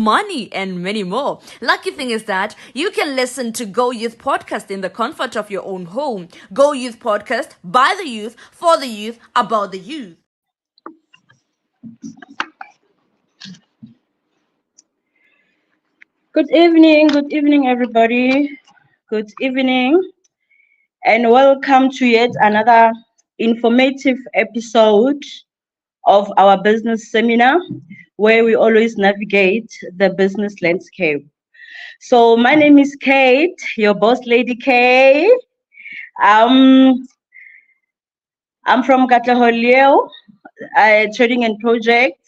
money, and many more. Lucky thing is that you can listen to Go Youth Podcast in the comfort of your own home. Go Youth Podcast, by the youth, for the youth, about the youth. Good evening, everybody. Good evening, and welcome to yet another informative episode of our business seminar, where we always navigate the business landscape. So, my name is Kate, your boss lady Kay. Um, I'm from Kataholio, Trading and Projects.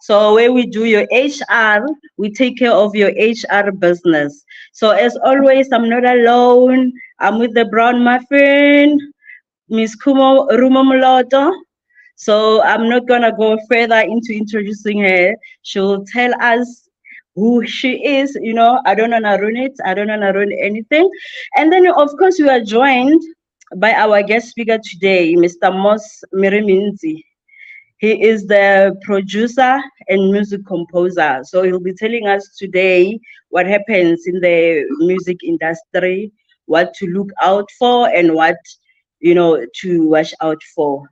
So where we do your HR, we take care of your HR business. So as always, I'm not alone. I'm with the brown muffin, Miss Kumo Rumomoloto. So I'm not gonna go further into introducing her. She'll tell us who she is. I don't wanna ruin it. I don't wanna ruin anything. And then of course we are joined by our guest speaker today, Mr. Moss Miriminzi. He is the producer and music composer. So he'll be telling us today what happens in the music industry, what to look out for, and what to watch out for.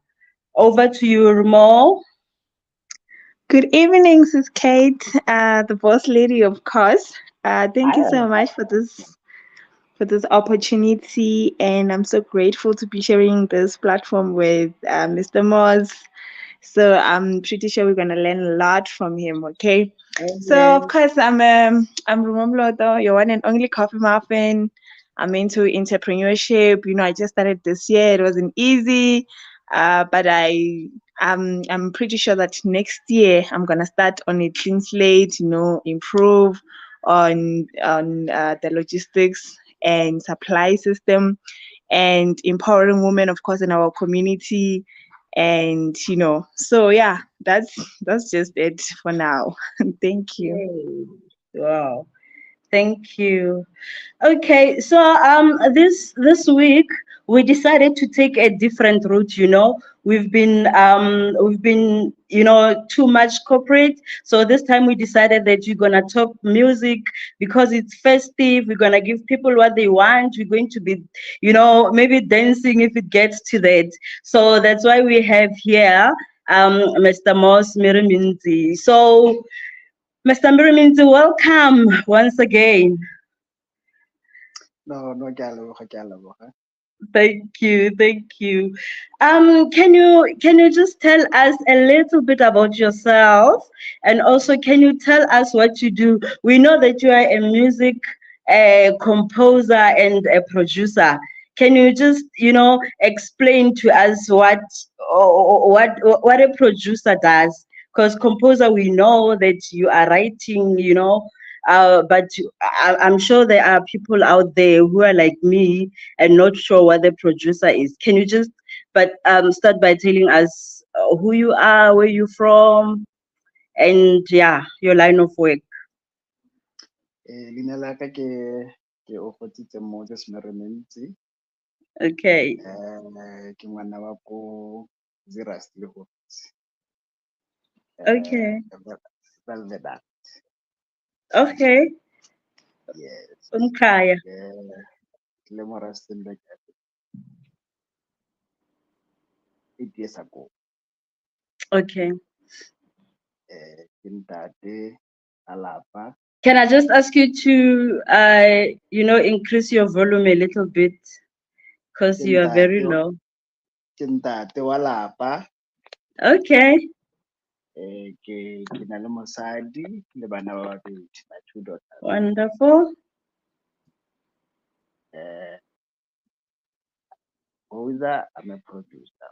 Over to you, Ramo. Good evening, Sis Kate, the boss lady, of course. Thank you so much for this opportunity, and I'm so grateful to be sharing this platform with Mr. Moss. So I'm pretty sure we're gonna learn a lot from him. Okay. So of course I'm Rumomloto, your one and only coffee muffin. I'm into entrepreneurship. I just started this year. It wasn't easy, but I'm pretty sure that next year I'm gonna start on a clean slate. Improve on the logistics and supply system, and empowering women, of course, in our community. And so yeah, that's just it for now. Thank you. Wow. Thank you. Okay, so this week we decided to take a different route. We've been too much corporate. So this time we decided that we're gonna talk music because it's festive. We're gonna give people what they want. We're going to be maybe dancing if it gets to that. So that's why we have here Mr. Moss Miriminzi. So Mr. Miriminzi, welcome once again. No, ke a leboga. Thank you. Can you just tell us a little bit about yourself, and also can you tell us what you do? We know that you are a music composer and a producer. Can you just explain to us what a producer does? Because composer, we know that you are writing, but I'm sure there are people out there who are like me and not sure what the producer is. Can you just start by telling us who you are, where you're from, and your line of work? Leina la ka ke Ofotsitse Moses Merementi. Okay. Ke ngwana wa ko Zeerust le Hoofs. Okay. Velvedad. Okay. Yes. Umkhaya. Ke le mo Rustenburg 8 years ago. Okay. Ke ntate alapa. Can I just ask you to increase your volume a little bit because you are very low? Ke ntate wa lapa. Okay. Ke na le mosadi le bana ba babedi, my 2 daughters. Wonderful. I'm a producer.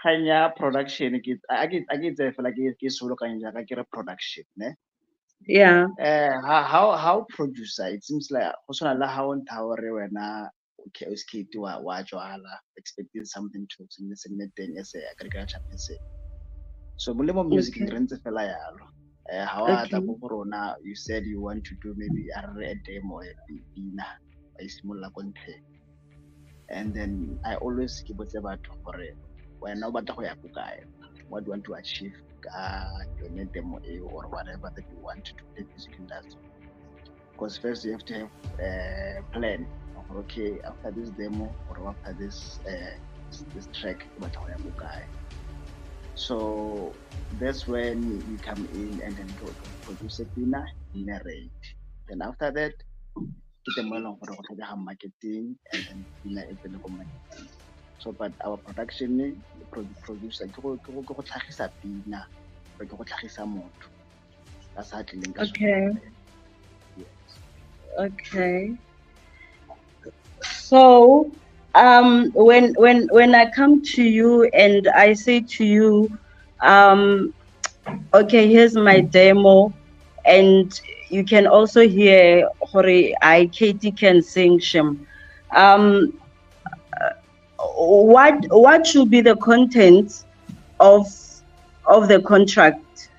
Kanya production I get feel like ke solo ka njaka ke re production ne. Yeah. How producer, it seems like go swana la how nta hore wena okay o skate wa jwala expecting something to se nne teng as a agriculture person. So molemo music Okay. re ntse fela yalo. How Okay. ata go rona, you said you want to do maybe a demo a pina I simolla ko ntlheng. And then I always ke botse batho gore wena o batla go ya ko kae. what you want to achieve during demo A or whatever that you want to do in the music industry. Because first you have to have a plan of, okay, after this demo or after this track, guy. So that's when you come in and then go produce a dinner in a rate. Then after that, get the money for marketing and then dinner marketing. So but our production producer go tlhagisa pina or go tlhagisa motho. That's how to link us. Okay. Yes. Okay. So when I come to you and I say to you, okay, here's my demo, and you can also hear Hori Katie can sing Shem. What should be the content of the contract?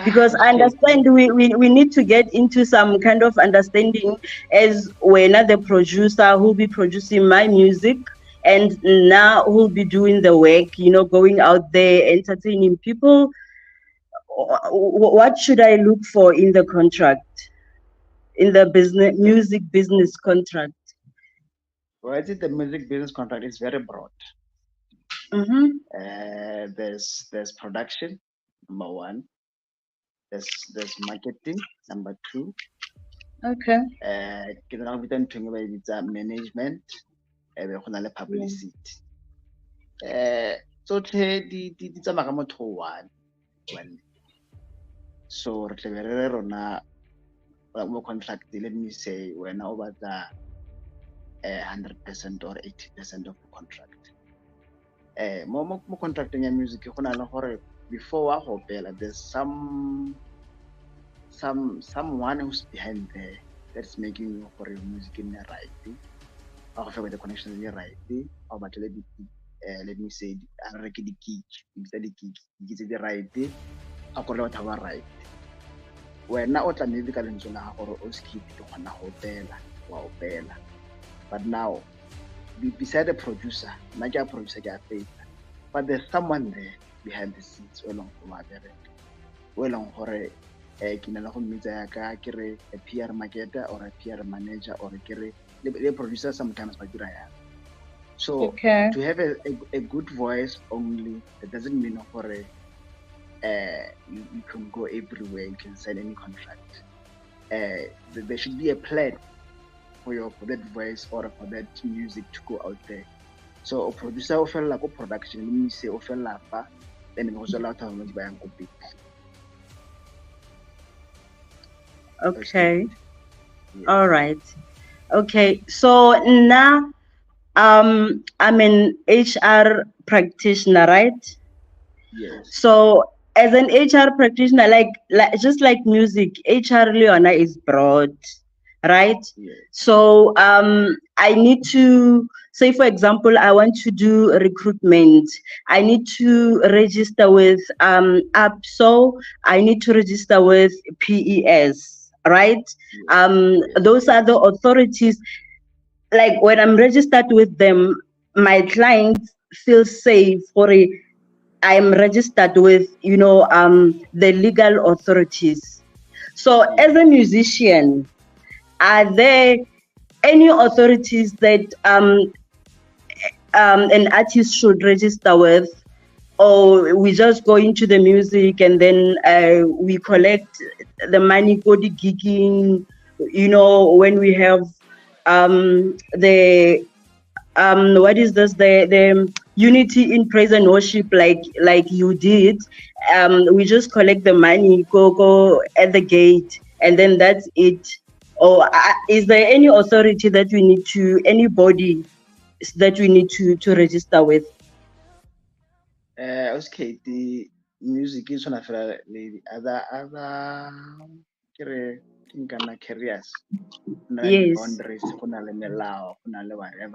Because I understand we need to get into some kind of understanding as when the producer who'll be producing my music and now who'll be doing the work, going out there entertaining people. What should I look for in the contract, in the music business contract? Well, I think the music business contract is very broad. There's production, number one. There's marketing, number two. Okay. Ke na go bitsa ntho engwe ba e bitsa management, be go na le publicity. Tsotlhe di tsamaya ka motho one. So re tlabe re re rona mo contract, let me say wena o batla 100% or 80% of the contract. Mo contracting ya music go na le gore before wa go pela there's someone who's behind there that's making you for your music in the right thing. Or with the connection in the right thing. Or but let me say I reckon the gig, it's the right thing. I call it our right. When now what music and so now or skip to one hotel, but now beside the producer, not a producer get paid, but there's someone there behind the scenes well on hore ke na go mmitsa ka ke re a PR marketer or a PR manager or ke re the producer sometimes ba dira yang. So to have a good voice only, that doesn't mean hore you can go everywhere, you can sign any contract. There should be a plan for that voice or for that music to go out there. So a producer o fella go production, let me say o fella fa, then go tswela batho ba ba yang go big. Okay. Yes. All right. Okay. So now I'm an HR practitioner, right? Yes. So as an HR practitioner, like just like music, HR Leona is broad, right? Yes. So I need to say, for example, I want to do recruitment. I need to register with APSO. I need to register with PES. Right? Those are the authorities. Like when I'm registered with them, my clients feel safe for I'm registered with, the legal authorities. So as a musician, are there any authorities that an artist should register with? Or we just go into the music and then we collect the money, go the gigging, when we have the what is this, the unity in praise and worship, like you did. We just collect the money, go at the gate, and then that's it. Or is there any authority that we need to, anybody that we need to register with? Okay, the music is one of the other careers. Yes. Boundaries, whatever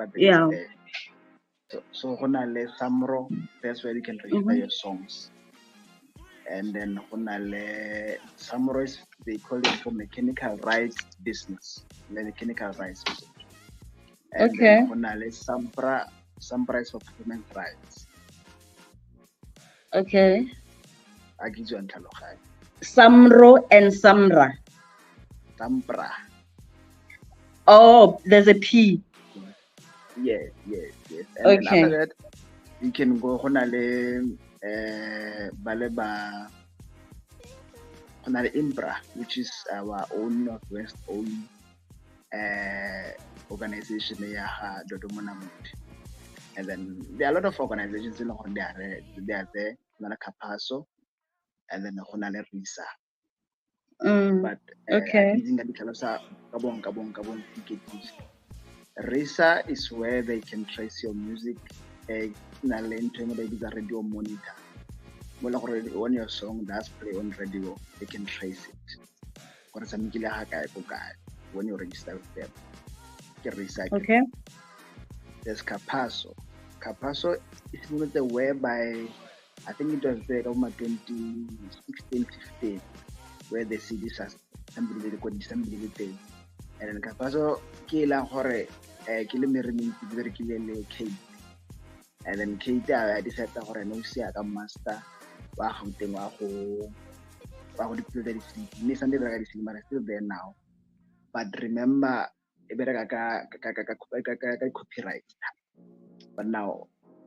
that is there. So Samro, that's where you can register your songs. And then Samro is, they call it for mechanical rights business. Mechanical rights business. And then Sampra Sampra is for performance rights. Okay. I give you a Samro and Samra. Sampra. Oh, there's a P. Yes. And Okay. then after that, you can go honale baleba honale Impra, which is our own Northwest own organization Dodomona. And then there are a lot of organizations in they are there, Honale Capaso, and then honale Risa. But Okay. Risa is where they can trace your music. Radio monitor. When your song does play on radio, they can trace it. When you register with them. Risa. Okay. There's Capaso. Capaso is not the whereby I think it was there over 2016, 15, where the CDs are somebody recorded somebody thing. And then Capaso kila hore kile mereming very kile Kate. And then Kate I decided hore no see a master wa hunting wa go diplo the CD. Me sande ba di CD but still there now. But remember copyright. But now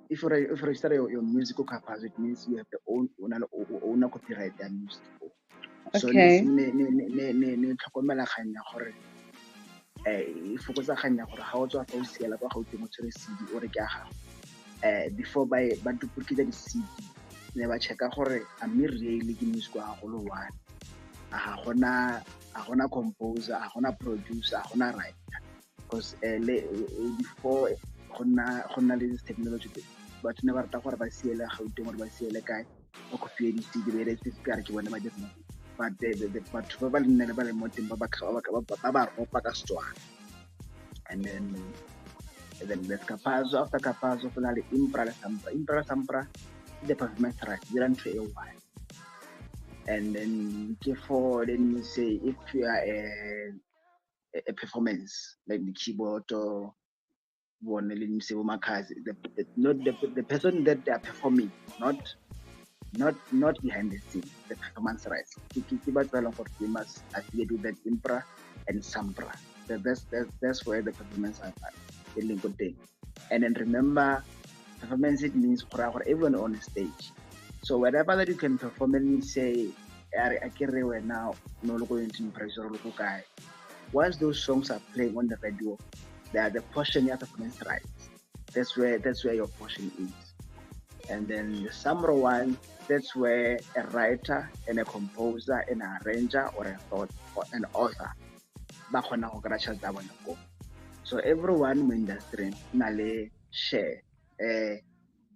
if you register your musical capacity, it means you have the own copyright and music. So Okay. ne tlhokomela ganya gore e fokotsa ganya gore ga o tswa fa o siela kwa gauteng o tshwere CD o re ke aga before ba duplicate di CD ne ba checka gore a mme really ke music wa go lo one a gona composer a gona producer a gona writer because before gonna le technology but ne ba rata gore ba siele gauteng gore ba siele kae o copy di CD be re tsika re ke bona ba ditsena. But batho ba nne ba le mo teng ba ropa ka Setswana. And then there's Capazo. After Capazo go na le Impra Sampra the performance right dira ntho e one. And then for let me say if you are a performance like the keyboard or one let me say the person that they are performing not behind the scene, the performance rights. They must affiliate with that Impra and Sampra. That's where the performance are linked. And then remember, performance it means for everyone on the stage. So whatever that you can perform and say, I carry now, no going to impress or local guy. Once those songs are playing on the radio, they are the portion of performance rights. That's where your portion is. And then the Samro one, that's where a writer and a composer and an arranger or an author so everyone in the industry nale share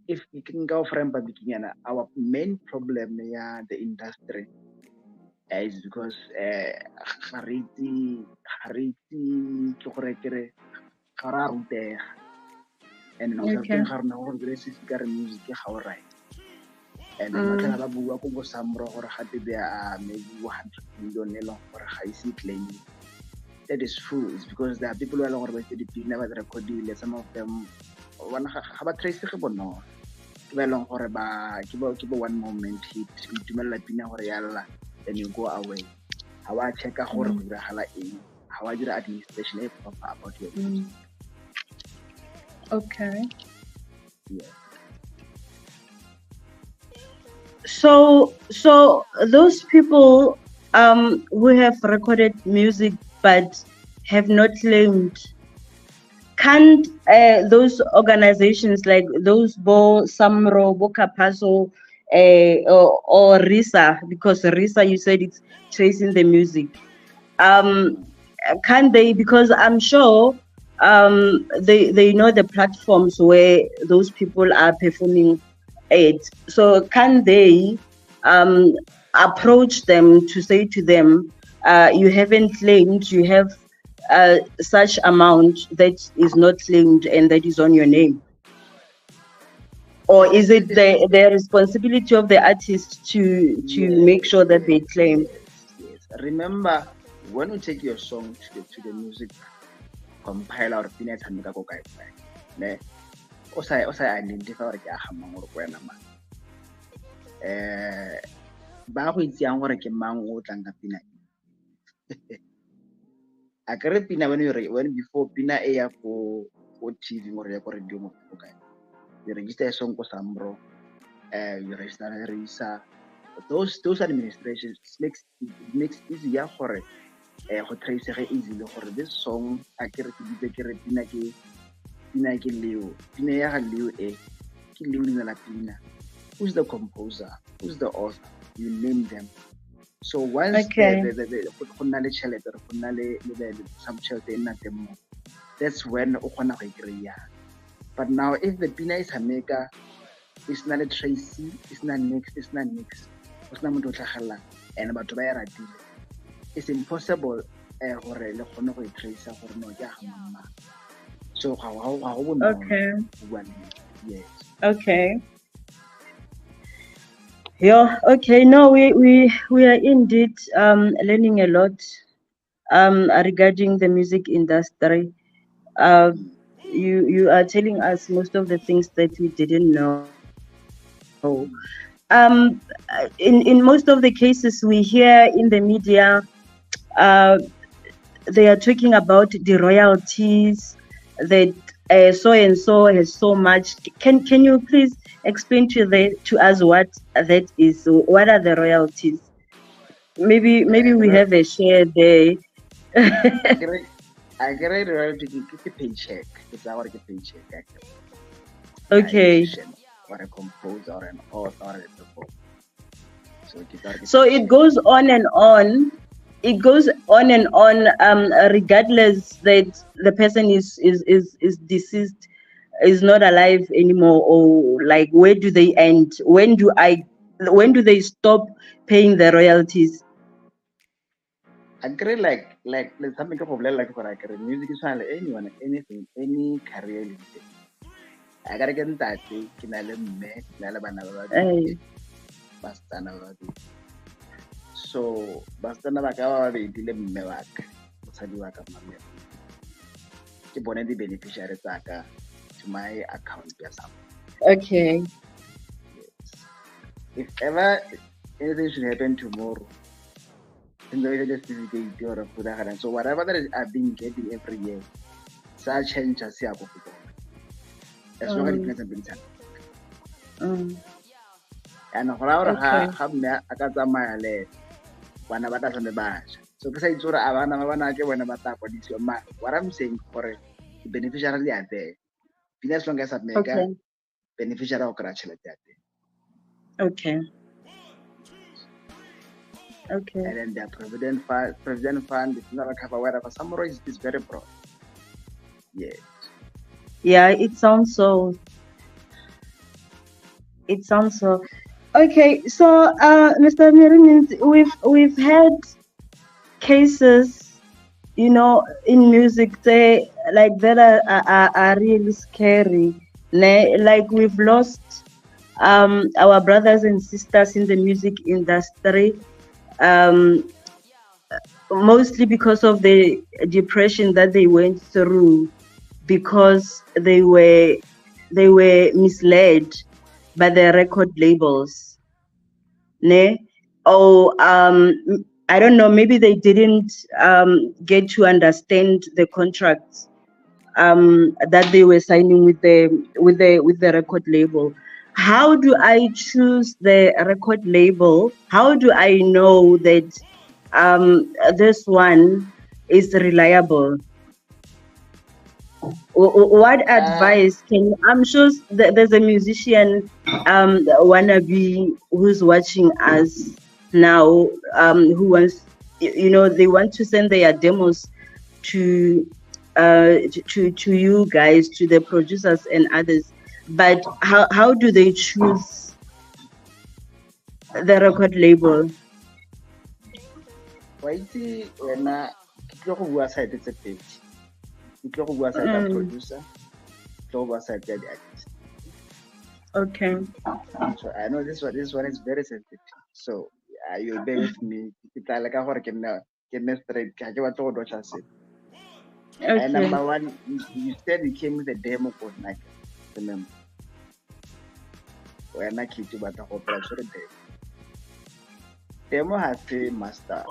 if you can go from our main problem in the industry is because hariti and Okay. music right. And then ba bua ko go Samro gore gate there are maybe 100 million gore ga ise claiming. That is true. It's because there are people who are going to never recorded. Some of them one ga trace ke bono ba long gore ba ke one moment hit itumela pina gore yalla then you go away. Ha wa check gore go diragala eng. Ha wa dira administration e proper about your music. Okay. Yeah. So those people who have recorded music but have not claimed, can't those organizations like those Bo Samro, Bo Capaso, or Risa, because Risa you said it's tracing the music, can they, because I'm sure they know the platforms where those people are performing it, so can they approach them to say to them, you haven't claimed, you have such amount that is not claimed and that is on your name? Or is it the responsibility of the artist to make sure that they claim? Yes. Remember, when you take your song to the music compiler or o sa identify gore ke a gamang gore ko wena mang ba go itseng gore ke mang o tlang ka pina a kere pina when before pina e ya ko TV gore ya ko radio mo kae you register a song ko Sambro you register Risa those administrations makes easier gore go trace easily gore this song a kere ke ditse ke re pina ke Leo pina ya ga Leo ke Leo le la pina who's the composer who's the author you name them so once go nna le tšhelete go nna le some tšhelete e nna teng mo that's when o kgona go ikry-a but now if the pina is hameka it's not a Tracy it's not next o sena motho o tlhagelelang and batho ba e ratile it's impossible gore le kgone go i-tracer gore no ke a gamama so ga go bonolo yes okay. Yeah, okay. No, we are indeed learning a lot regarding the music industry. You are telling us most of the things that we didn't know. In most of the cases we hear in the media, they are talking about the royalties that so and so has so much. Can you please explain to us what that is? What are the royalties? Maybe we have a share there. I get a royalty ke paycheck. It's our paycheck. Okay. Or a composer or an author or a performer. So it goes on and on. It goes on and on, regardless that the person is deceased, is not alive anymore, or like where do they end? When do they stop paying the royalties? I agree, like something of like for like music is like anyone, anything, any career. I gotta get that kinale me, kinale bana bastana ba so bastana ba ka ba dile mme wa ka mosadi wa ka mama ke bone di beneficiary tsaka to my account ya some okay yes. If ever anything should happen tomorrow so whatever that I've been getting every year sa change as ya go go as long as it doesn't been done and gore ga mme a ka tsamaya le bana ba tla tsame ba so ke sa itse gore a bana ba bana ke bona ba tla kwadisiwa ma what I'm saying gore the beneficiary they are there as long as I make a beneficiary o kra tšhelete ya teng okay and then the provident fund is not a cover whatever summary is very broad yes yeah it sounds so okay. So Mr. Mirin, we've had cases, in music that are really scary. Like we've lost our brothers and sisters in the music industry, mostly because of the depression that they went through, because they were misled by the record labels. I don't know, maybe they didn't get to understand the contracts that they were signing with the record label. How do I choose the record label? How do I know that this one is reliable? What advice can you? I'm sure there's a musician wannabe who's watching us now, who wants, they want to send their demos to you guys, to the producers and others, but how do they choose the record label? Waitse wena ke tlo go bua side tse pedi ke tlo go bua side ya producer ke tlo go bua side ya the artist okay so I know this one is very sensitive so you'll bear with me ke tla le ka gore ke nne straight ka ke batla go dotsa se and number one you said you came with a demo code like remember. When I keep you, but the whole pressure day. Demo has a master.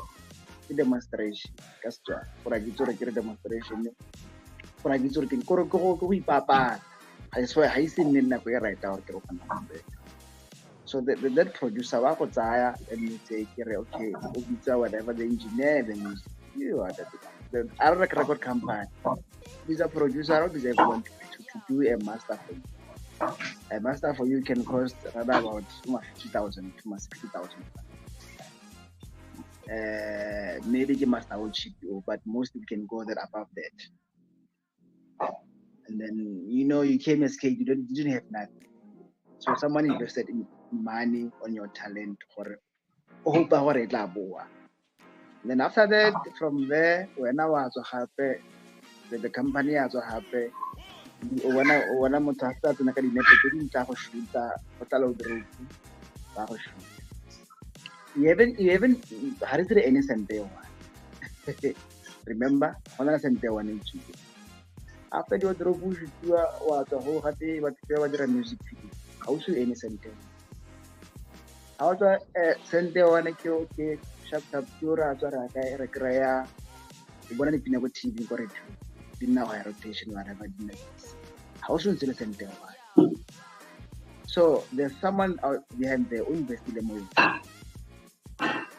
Demonstration. That's why. For a good demonstration. For a good thing, go papa. I swear, I see in the right out. So that producer wa go tsaya and you say okay, whatever the engineer, the music, you are the other record company. This a producer or this everyone to do a master for you. A master for you can cost around about 50,000 to 60,000. Maybe the master will cheap you, but most people can go there above that. And then you came as kid, you didn't have nothing. So someone invested in money on your talent or then after that, from there, when I was happy, the company was happy. When I started to make you haven't had any center. Remember, one center one in Chile. After you drove, you are the whole happy, but there was a music video. How should any center? How to center one okay, sharp pure, recrea. You want to be able to TV correct. Didn't know high rotation, whatever. How should the center? So there's someone out behind there who invested the money.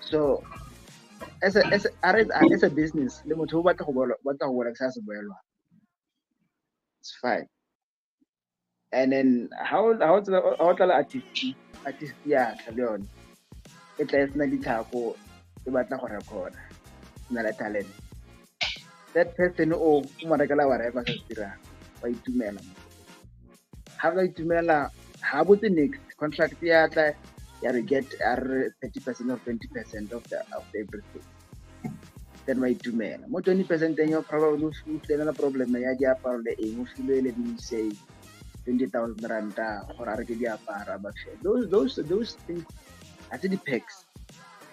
So as a business, it's fine. And then how the artist yeah leon it is na dithako e batla go record na la talent that person o mo rekela whatever ka tira ba itumela ha ba itumela ha botse next contract ya tla ya re get 30% or 20% of the everything then ba itumela mo 20% then you probably lose the problem ya dia aparo le eng o filele di say 20,000 rand or diapara but those things as the packs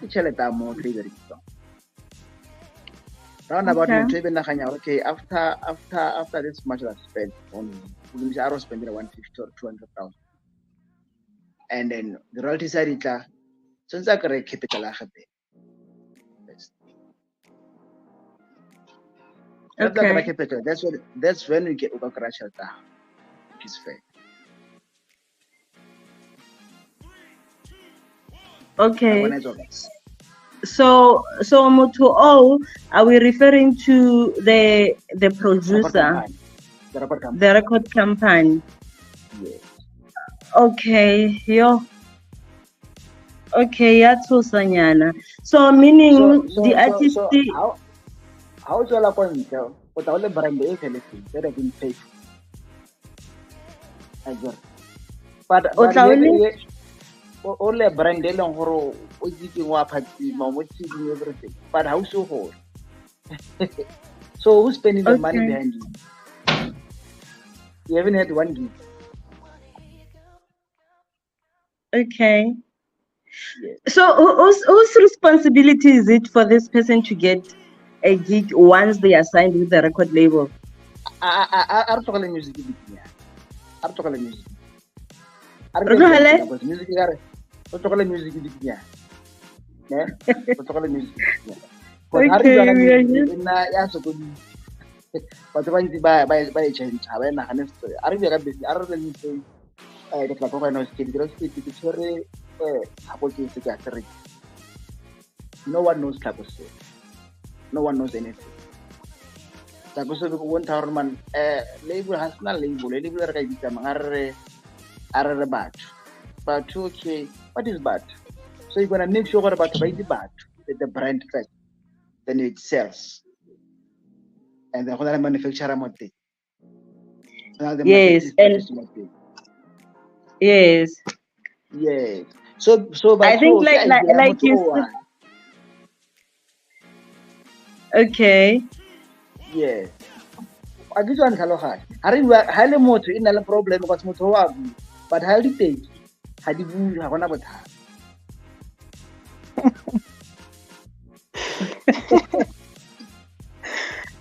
the more very strong round about okay after this much I've spent on I was spending 150 or 200,000 and then the royalty side it since I correct capital Okay. that's when we get over crash which is fair. Okay. So Moto O, are we referring to the producer, the record company? Yes. Okay, yo. Okay, Sanyana. So meaning the artist. So how do you like to but all the brand is that have been paid. But only brand they long for everything. But how so hold? So who's spending the money behind you? You haven't had one gig. Okay. Yes. So whose responsibility is it for this person to get a gig once they are signed with the record label? I'm talking music. I'm talking music. Music. No one knows Takoso. No one knows anything. Takoso won't tell man label has not label are bad. But okay, what is bad? So you're gonna make sure about the bad, the brand first, then it sells. And the whole manufacturer motte. Yes, yes. Yes. So I think like you said. Okay. Yes. I just want to hello hi. Highly motor in a problem because motor but highly take. Had you have one about her.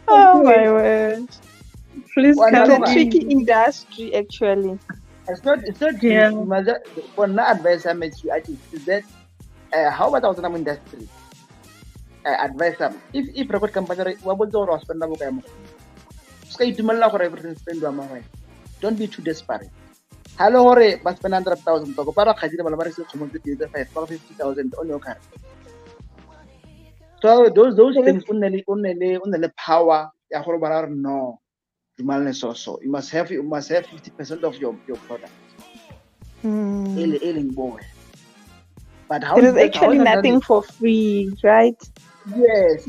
Oh my word. Please, Well, it's a Naloga, tricky industry, actually. it's not Yeah. you must for na advice I make you is that how about our industry? Advice if record company wa botsa gore wa spenda bokae mo ska itumella gore everything spend wa mangwe. Don't be too desperate. Hello gore ba spend 100,000 go para khadile bala ba re se khomong tse 5 for 50,000 on your car. So those things only power ya gore ba re no. So you must have 50% of your product. Boy. But how There is actually nothing for free, right? Yes.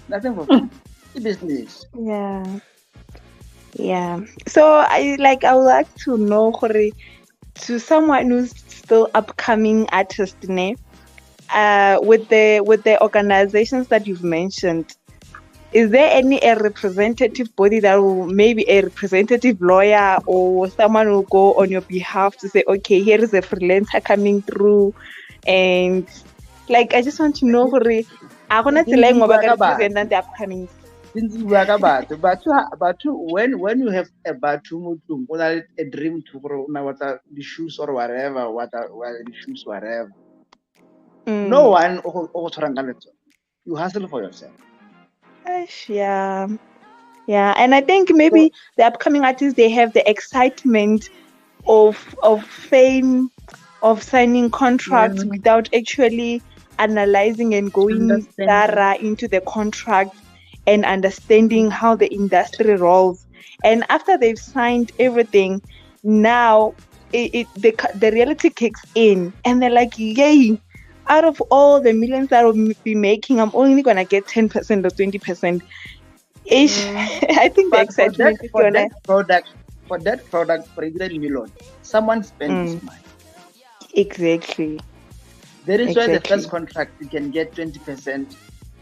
Nothing for free. Business. Yeah. So I would like to know, Jorge, to someone who's still upcoming artist, with the organizations that you've mentioned, is there a representative body that will, maybe a representative lawyer or someone will go on your behalf to say, okay, here is a freelancer coming through, and I just want to know, Jorge, I'm gonna represent the upcoming. But when you have a batu a dream to grow what the shoes or whatever, the shoes whatever. No one you hustle for yourself. Yeah, and I think maybe the upcoming artists, they have the excitement of fame, of signing contracts without actually analyzing and going thorough into the contract and understanding how the industry rolls. And after they've signed everything, now the reality kicks in, and they're like, yay, out of all the millions that I'll be making, I'm only gonna get 10% or 20%. I think the excitement for that product for $1 million, someone spent his money. Exactly. There is why the first contract you can get 20%.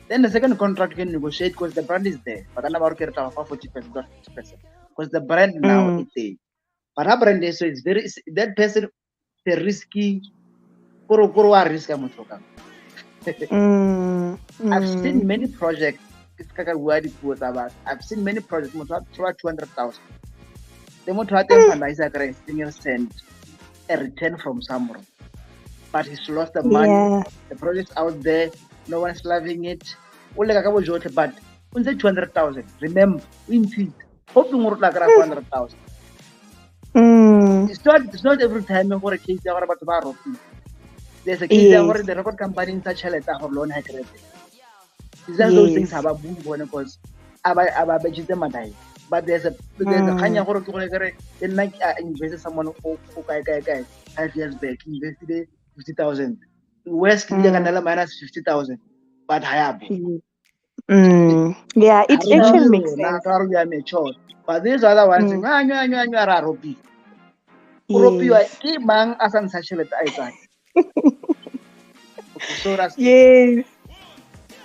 Then the second contract you can negotiate because the brand is there. But I'm about to get 40% or 50%. Because the brand now is there. But our brand is so it's very that person the risky risk. I've seen many projects. I've seen many projects throughout 200,000. The more to send a return from somewhere. But he's lost the money. The project's out there. No one's loving it. But 200,000. Remember, in feet. Hoping more like 400,000. It's not every time for a case about to borrow. There's a case where the record company in such a letter or loan hack rate. Those things have a boom because about them. But there's a kind of work in like invested someone who 5 years back, invested 50,000. West Canada minus 50,000. But higher. Yeah, it actually makes sense. But these other ones saying, Ropi. Ropi, man, as an sachet. Yes,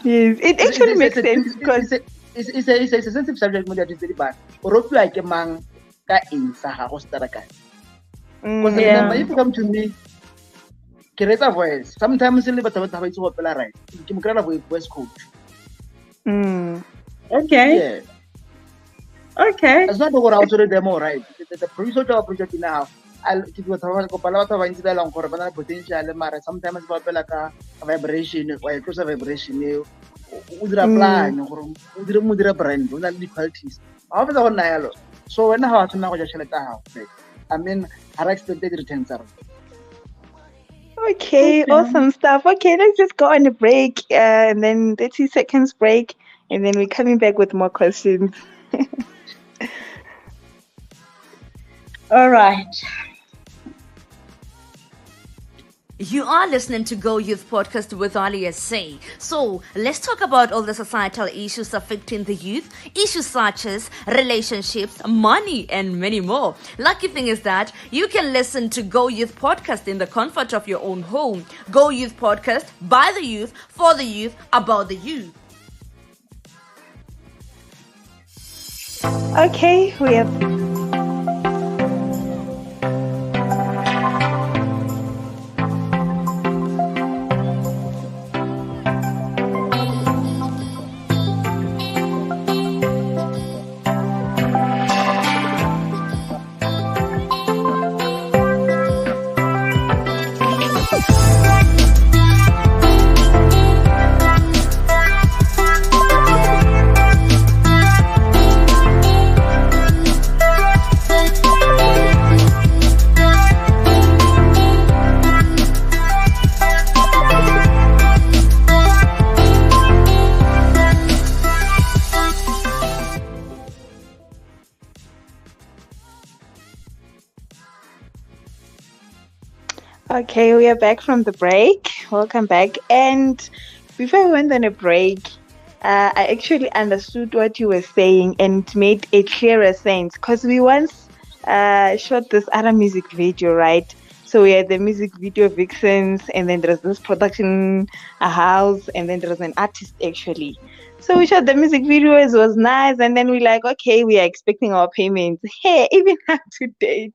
it actually makes sense because it's a sensitive subject. That is very bad. Ropi, like a man, in Saha Hostaraka. Because remember, if you come to me, Kereta voice, sometimes you live at a voice of right. You can grab a voice coach. Okay. Okay. It's not what I was already demo, right? The producer of project now. I'll give you a lot of incident for a potential. Sometimes it's like a vibration or a close vibration. Udra plan or Udra brand, the qualities. So when I have to know, I mean, I expected returns are. Okay, awesome stuff. Okay, let's just go on a break and then 30 seconds break, and then we're coming back with more questions. All right. You are listening to Go Youth Podcast with Ali SA. So let's talk about all the societal issues affecting the youth, issues such as relationships, money, and many more. Lucky thing is that you can listen to Go Youth Podcast in the comfort of your own home. Go Youth Podcast, by the youth, for the youth, about the youth. Okay, we have... Okay, we are back from the break. Welcome back. And before we went on a break, I actually understood what you were saying and made a clearer sense because we once shot this other music video, right? So we had the music video vixens, and then there's this production house, and then there's an artist actually. So we shot the music videos, it was nice, and then we like, okay, we are expecting our payments. Hey, even up to date.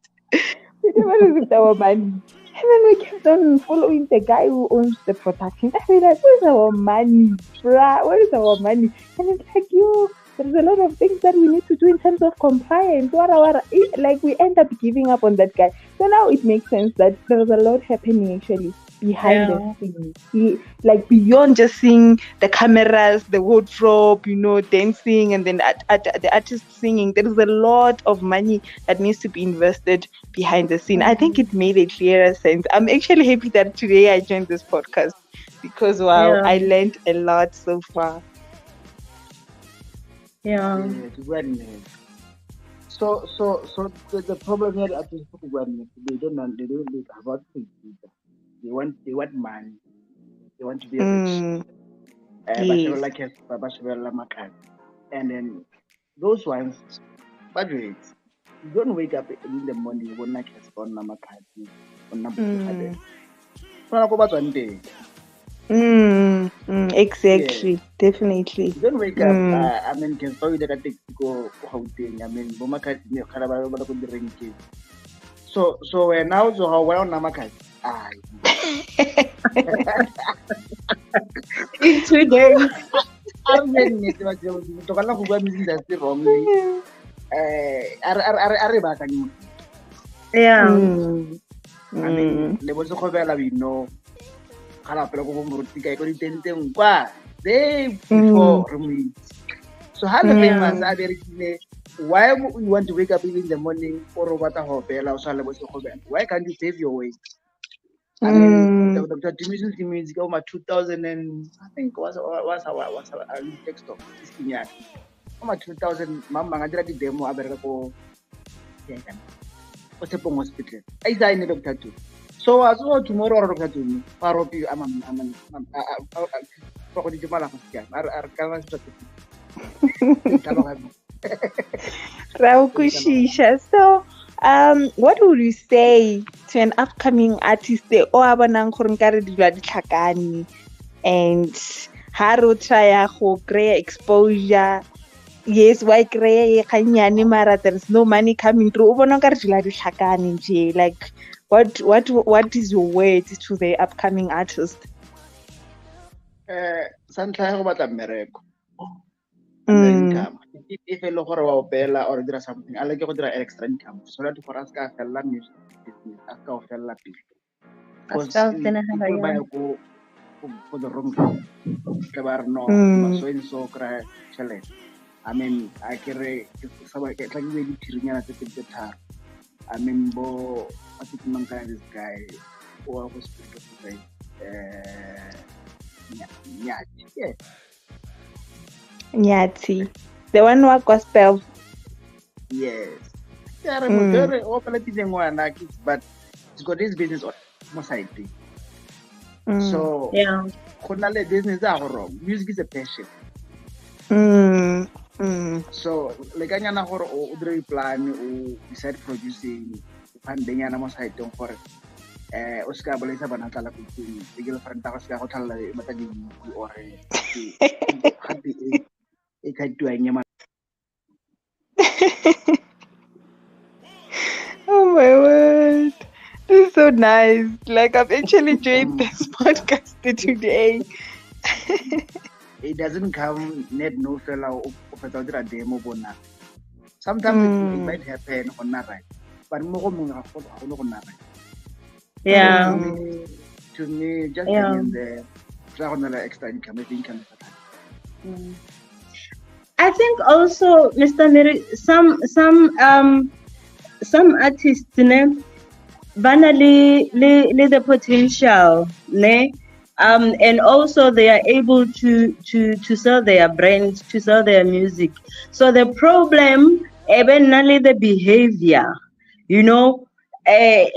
We never received our money. And then we kept on following the guy who owns the production. And we're like, where's our money, bruh? Where is our money? And it's like, yo, there's a lot of things that we need to do in terms of compliance. Like, we end up giving up on that guy. So now it makes sense that there's a lot happening actually behind the Yeah. scenes. Like, beyond just seeing the cameras, the wardrobe, dancing, and then the artist singing, there is a lot of money that needs to be invested behind the scene. I think it made a clearer sense. I'm actually happy that today I joined this podcast because wow, Yeah. I learned a lot so far. Yeah. Yeah, to go ahead. So the problem here at this government, they don't look about things. They want money. They want to be rich. Mm, yes. Bashevela cash, Bashevela makan. And then those ones, graduates, you don't wake up in the morning, you want cash on namakati, on namakade. Mm, So go back one day. Yeah. exactly. Definitely. You don't wake up, Mm. I mean, can tell you that I take to go outing. I mean, Bomakati, Karabara, drink. So when now, so how well namakati? Ah, In 2 days. I'm getting it. To kala go bua music industry wrongly. Are baka ni. Yeah. Mm, I mean, mm, le botse go bela we know. Kala pele go moruti ka go ditenteng kwa. Day before mm, re meet. So how the famous Yeah. are there why you want to wake up in the morning or bata go bela o sa le botse go bela? Why can't you save your way? I mean, mm, the music over 2000 and I think was our text of this year. Over 2000 mama ngadira di demo abereka ko ko Tshepong hospital. I say ni doctor too. So as well tomorrow or doctor too. Paropi amam ko di jumala ko siya. Ar kama sa Raukushisha. So, what would you say to an upcoming artist o a bonang gore nkare dilo a di tlhakane and ha re o try go kry exposure? Yes, why kry kanyane mara there's no money coming through. O bona nkare dilo a di tlhakane nje. Like, what is your word to the upcoming artist? sa ntlha go batla mmereko. And the income. If a local or bella or dira something, I like go dira extra income. So that for us ka fella music business, ka fella people. Because people buy go for the wrong reason. Kabar no, so and so cry challenge. I mean, I carry somebody like we did tirinya na tete tar. I mean, bo I think man this guy or was speaking to say yeah, yeah. Nyati. The one who gospel. Yes. Yeah, very open but it's got this business on my side thing. So Yeah. business are wrong. Music is a passion. So like anyana horo o udre plan o decide producing pandenya na mo side tong for o ska bole sa bana tala ko ti girlfriend ta ska ko tala mata di ore ti hati e ka tuanya ma. Oh my word. This is so nice. Like, I've actually joined this podcast today. It doesn't come net no fella o demo bona. Sometimes it might happen on that right. But mo mo nga go no go na right. Yeah. To me just Yeah. in the try on the extra income I think can I think also, Mr. Mary, some artists, ne, banally the potential, ne, and also they are able to sell their brands, to sell their music. So the problem, even only the behavior, you know,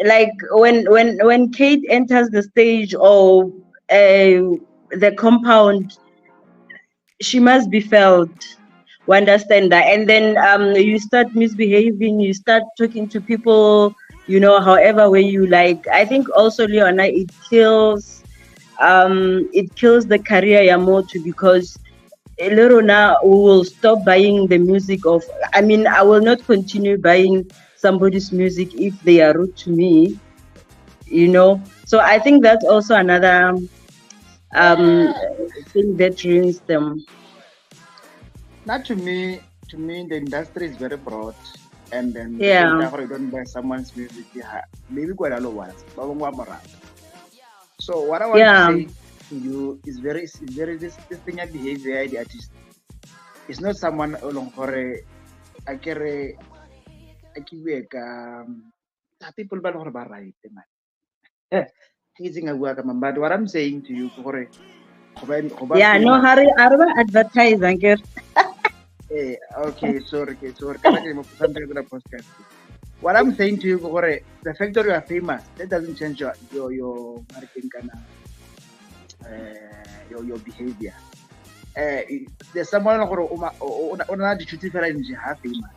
like when Kate enters the stage or the compound, she must be felt. We understand that, and then you start misbehaving, you start talking to people, however way you like. I think also, Leona, it kills the career Yamoto, because a little now we will stop buying the music of. I mean, I will not continue buying somebody's music if they are rude to me. So I think that's also another Yeah, thing that ruins them. not to me, the industry is very broad. And then the fact Yeah, that you don't buy someone's music, yeah, maybe quite a lot once. So what I want to yeah. say to you is very this thing of behavior the artist. It's not someone along for a kere a people ba leng gore ba right man. Teasing a work, but what I'm saying to you, go ba Yeah, no, famous. Harry, Arba advertise, Angel. Okay, sorry. Can I get something to the podcast? What I'm saying to you, Kore, the fact that you are famous, that doesn't change your marketing your behavior. There's someone who ona di-duty fela nje ha famous.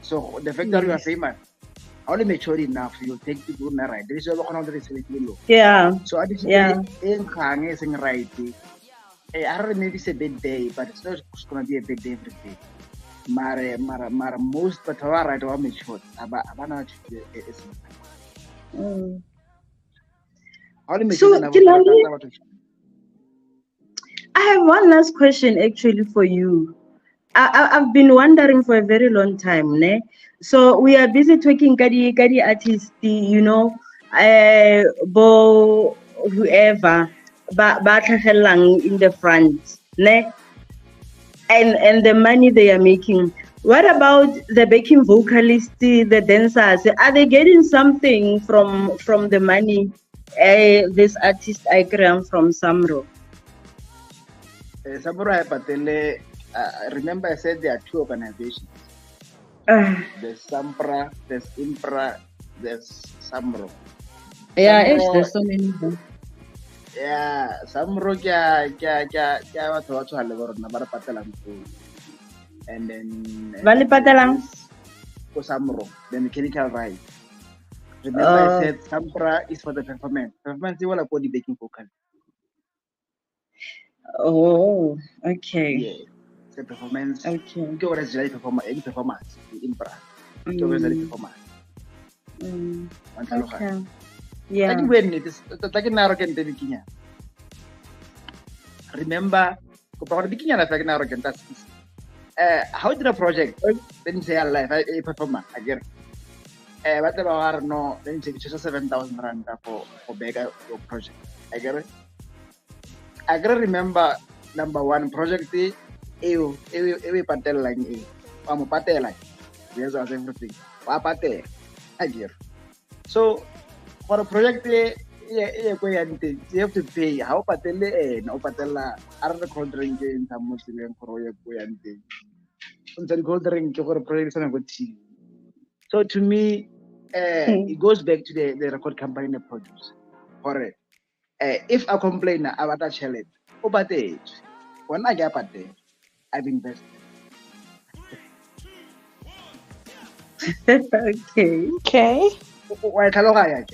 So the fact that you are Yes. famous, only mature enough, you take to do na right. There is a lot of low. Yeah, So I just yeah. in kang is right. I don't know, maybe it's a bad day, but it's not gonna be a bad day every day. Mara most but right or mature. Abana is Mm. only mature So, than Kilani, I have one last question actually for you. I've been wondering for a very long time, ne? So we are busy talking kadi artist, bo whoever ba tlhagellang in the front, ne? And the money they are making. What about the backing vocalists, the dancers? Are they getting something from the money? This artist I am from Samro. Samurai Patele, remember I said there are two organizations. Ah, There's Sampra, there's Impra, there's Samro. there's so many. Yeah, Samro kya batho ba tshwana ba re patelang ko. And then Vale patalang. ko Samro, the mechanical ride. Remember I said Sampra is for the performance. Performance is all about the backing vocal. Oh, okay. Yeah. The performance. Okay. Ke ora jela any performance, Impra. Ke ora jela performance. Okay. Yeah. Taki naro ken te bikinya. Remember, ko pa bikinya na taki naro ken tas. How did a project? Then say life a performance again. What about no? Then say just 7,000 rand for bigger your project. I get it. I gotta remember number one project. Ewe patel lang Amo patel lang. Yes, as everything. Wa patel. I get. So for a project, you have to pay. How patelle no patella. Are the cold drink in some Muslim project koyante. Until cold drink for a project na tea. So to me, it goes back to the record company they produce. Correct. If I complain, I will tell it. Oh, but when I get pate, I've invested. Okay. Okay. Why kaya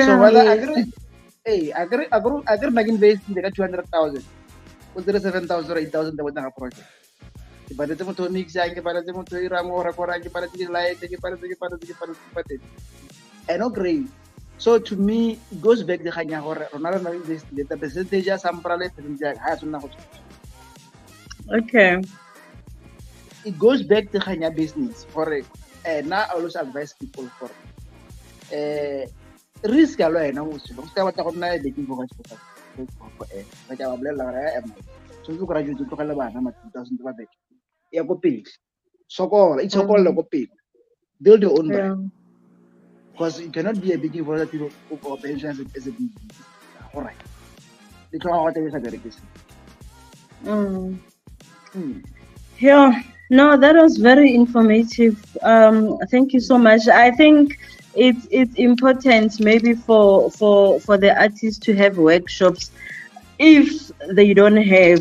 So whether agree nag invest in the 200,000. Kung 7,000 or 8,000 dapat na project. Ibarat mo to mix yan, ibarat mo to iramo ora ibarat mo light, ibarat. And okay. So to me, it goes back to kanya hore. Ronaldo na invest the percentage samprale percentage haya sunna ko. Okay. It goes back to kanya business. Correct. Now I always advise people for risk alo na uso. Basta wata ko na baking for kaya wabla la ra so ko ra juto ka laba na 2,000 ba back. Ya ko pay. It's so called ko pay. Build your own brand. Because you cannot be a baking for that people who pension as a business. All right. The crowd is a very good. Yeah. No, that was very informative. Thank you so much. I think it's important maybe for the artists to have workshops if they don't have,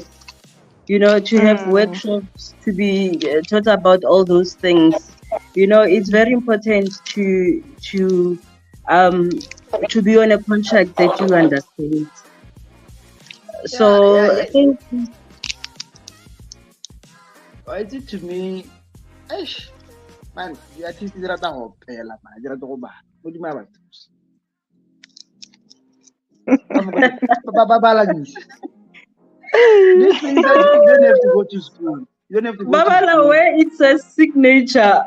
to have Mm. workshops to be taught about all those things. It's very important um to be on a contract that you understand. So I Yeah. think It's it to me, eish, man, the artist di rata go phela, man, di rata go bala. Modimo a ba thuse. Ba bala these. These things that you don't have to go to school. You don't have to go to Babala, school. where it's a signature.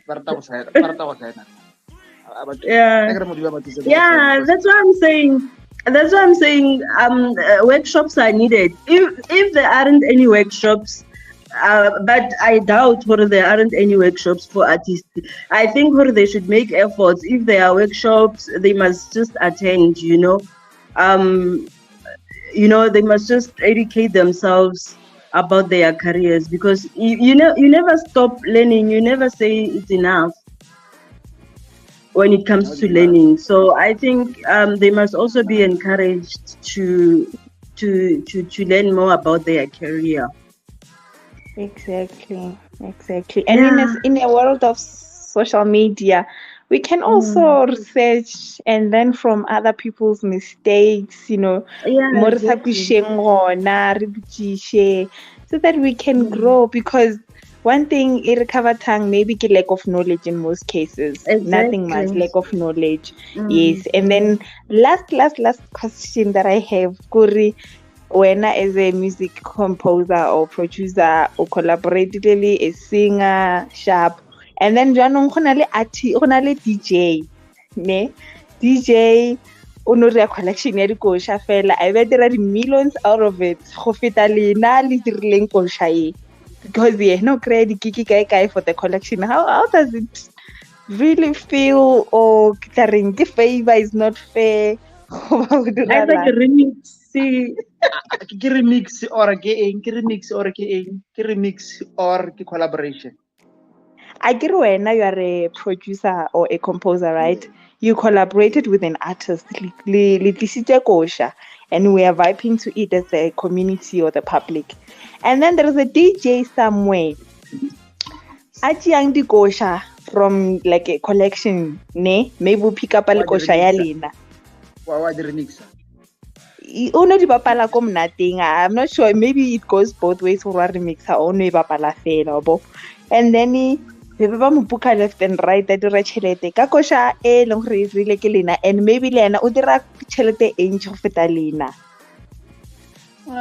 Ba rata go sign. A ba thuse. Yeah. A kere Modimo a ba thuse mo go sign Yeah, because that's what I'm saying. That's what I'm saying. Workshops are needed. If there aren't any workshops, but I doubt whether there aren't any workshops for artists. I think whether they should make efforts. If there are workshops, they must just attend. Um, they must just educate themselves about their careers because you never stop learning. You never say it's enough when it comes to learning. So I think they must also be encouraged to learn more about their career. Exactly. And Yeah. in a world of social media, we can Mm. also research and learn from other people's mistakes, Yeah, mo re sa exactly. kwišeng gona, re botšiše, so that we can Mm. grow. Because one thing e re cover tongue, maybe ke lack of knowledge in most cases. Nothing much, Exactly. lack of knowledge. Mm. Yes. And then last question that I have, Kuri, when as a music composer or producer or collaboratively a singer sharp, and then jaanong go na le DJ ne DJ o no re collection ya dikoša fela I bet there are millions out of it go feta lena le dirileng koša e, because no kry di-gig kae for the collection. How does it really feel, or ke reng ke favor is not fair? I like a remix. See, ke remix or ke eng, ke remix or ke eng, ke remix or ke collaboration. I get when you are a producer or a composer, right? Yeah. You collaborated with an artist, tlisitse kosha, and we are vibing to it as a community or the public. And then there is a DJ somewhere. Achiang di kosha from like a collection, ne? Maybe we pick up a Wa di kosha ya remixa. lena. Wa di remixa. Uno di bapala ko mnating. I'm not sure. Maybe it goes both ways for remixer or no bapala fela bo. And then be ba mo buka left and right a dira tšhelete ka kosha e leng gore e rile ke lena, and maybe le ena o dira tšhelete e ntšhi go feta lena.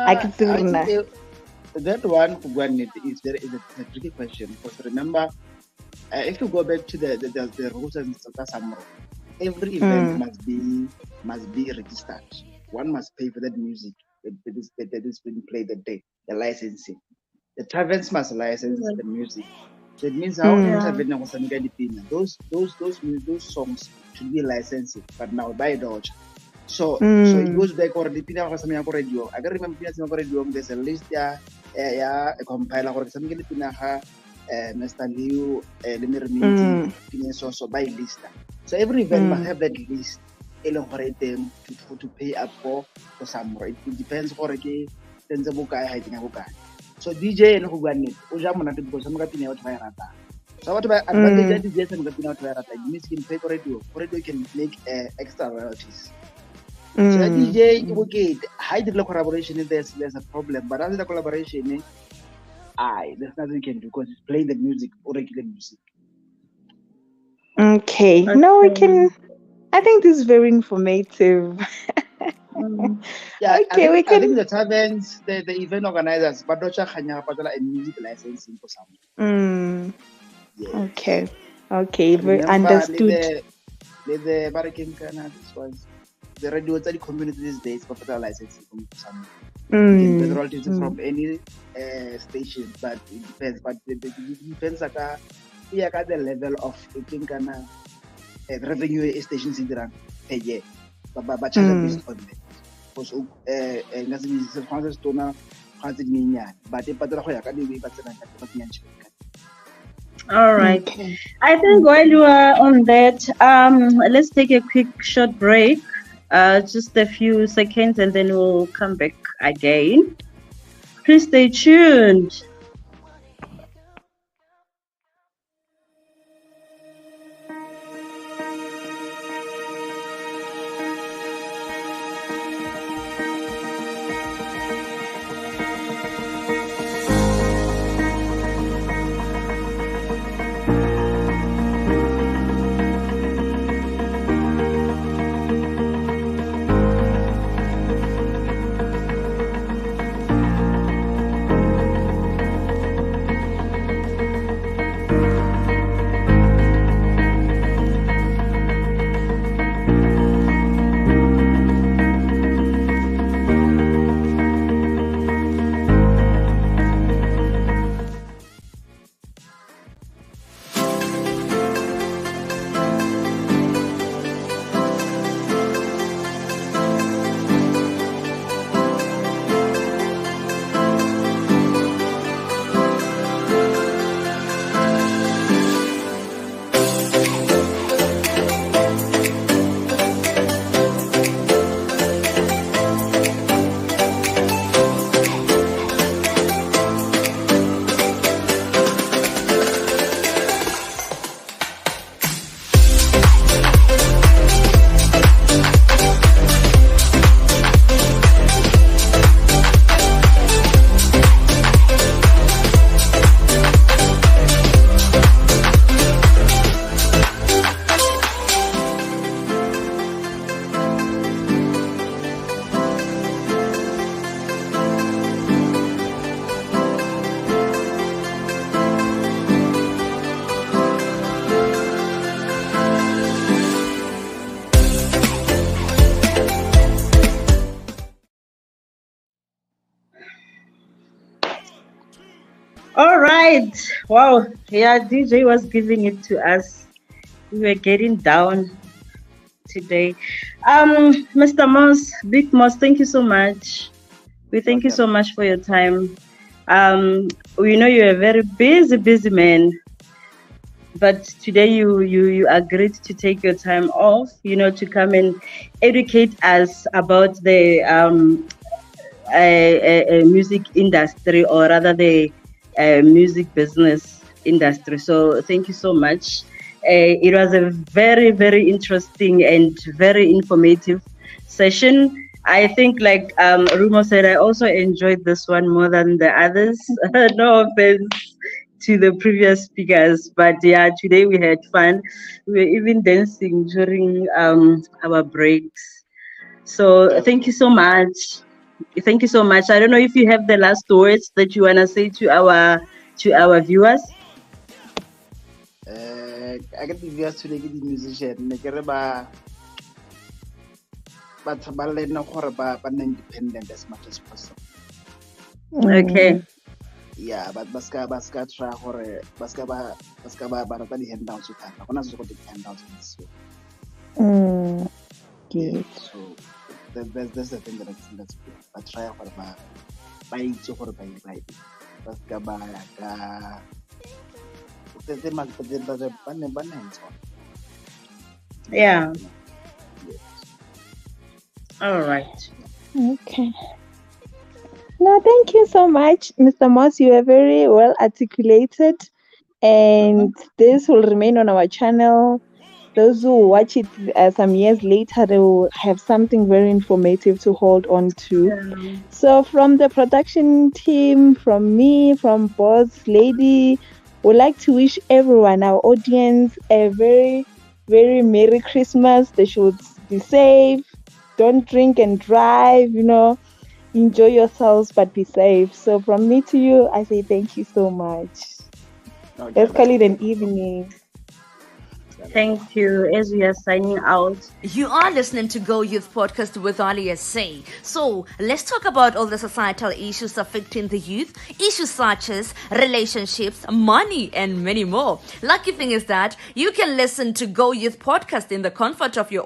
A ke tsebe I think rena. that one is a tricky question because remember, if you go back to the rules and Samro, every event must be registered. One must pay for that music that is being played that day, the licensing. The taverns must license the music. So it means how in yeah. tavern those songs should be licensed, but now by Dodge. So it goes back or the pina radio. I can remember pina radio. There's a list a compiler or something pina Mr. Liu Lemir pina so by list. So every event must have that list to pay up for some more. It depends for okay tenza buka hiding buka. So DJ no go gane o ja monate because some ka pina o tla rata. So what about advantage that DJ some ka pina o tla rata? You means can pay for radio. For radio can make extra royalties. So that DJ okay, high the collaboration there's a problem, but after the collaboration, there's nothing you can do because it's playing the music or regular music. Okay. No, we can. I think this is very informative. Yeah, Okay, we I think can. the taverns, the event organizers, but don't kanya patala a music licensing for some. Yes. Okay, very Remember understood. the Barakin Kana, this was the radio the community these days for patala licensing from some. You can get royalties from any station, but it depends. But it depends at the level of Kinkana revenue stations in the per year. But charge based on that. Because ga tse dinyenyane but e patela go ya ka dilo e ba tsenang ka ba kenyang tšhelete. All right. Okay. I think while you are on that, let's take a quick short break, just a few seconds, and then we'll come back again. Please stay tuned. All right. Wow. Yeah, DJ was giving it to us. We were getting down today. Mr. Moss, Big Moss, thank you so much. We thank you so much for your time. We know you're a very busy man, but today you agreed to take your time off, to come and educate us about the music industry, or rather the music business industry. So thank you so much. It was a very, very interesting and very informative session. I think, like Rumo said, I also enjoyed this one more than the others. No offense to the previous speakers, but yeah, today we had fun. We were even dancing during our breaks. So thank you so much. Thank you so much. I don't know if you have the last words that you wanna say to our viewers. I get the viewers today, get the musician, make it ba independent as much as possible. Okay. Yeah, but baska try gore baska ba rata di handouts to thata. Gona se go di handouts in this way. Good. So that's the thing that I think that's good. But try gore ba itse gore ba baska ba ka the mag the ban Yeah. All right. Okay. No, thank you so much, Mr. Moss. You are very well articulated, and this will remain on our channel. Those who watch it some years later, they will have something very informative to hold on to. So, from the production team, from me, from Boss Lady, we'd like to wish everyone, our audience, a very, very Merry Christmas. They should be safe. Don't drink and drive, enjoy yourselves, but be safe. So, from me to you, I say thank you so much. Let's call it an evening. Thank you. As we are signing out, you are listening to Go Youth Podcast with Ali SA. So let's talk about all the societal issues affecting the youth, issues such as relationships, money, and many more. Lucky thing is that you can listen to Go Youth Podcast in the comfort of your